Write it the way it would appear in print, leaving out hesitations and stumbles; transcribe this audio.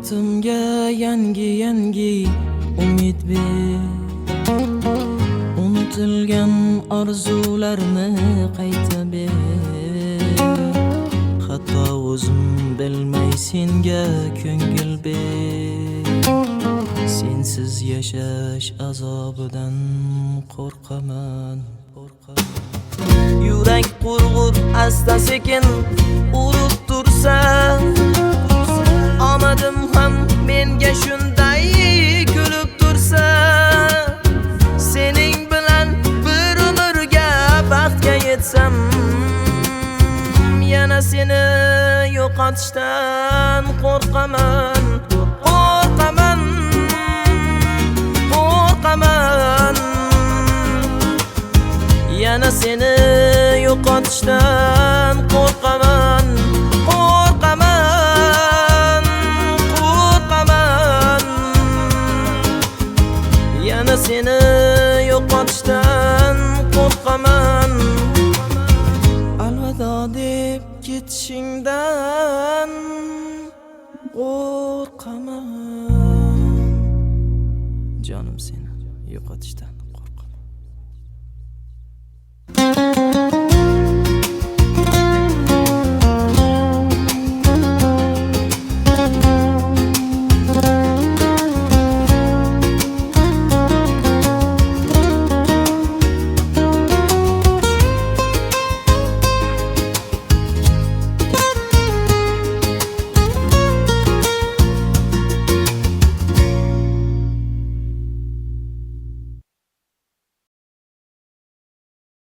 Hayotimga yangi umid ber. Unutilgan orzularni qayta ber. Hatto o'zim bilmay senga ko'ngil ber. Sensiz yashash azobidan qo'rqaman. Yurak qurg'ur asta sekin urib tursa, omadim ham menga shunday kulib tursa, sening bilan bir umrga baxtga yetsam, yana seni yo'qotishdan qo'rqaman. Yana seni yo'qotishdan qo'rqaman. Yana seni yo'qotishdan qo'rqaman. Alvido deb ketishingdan qo'rqaman. Jonim seni yo'qotishdan.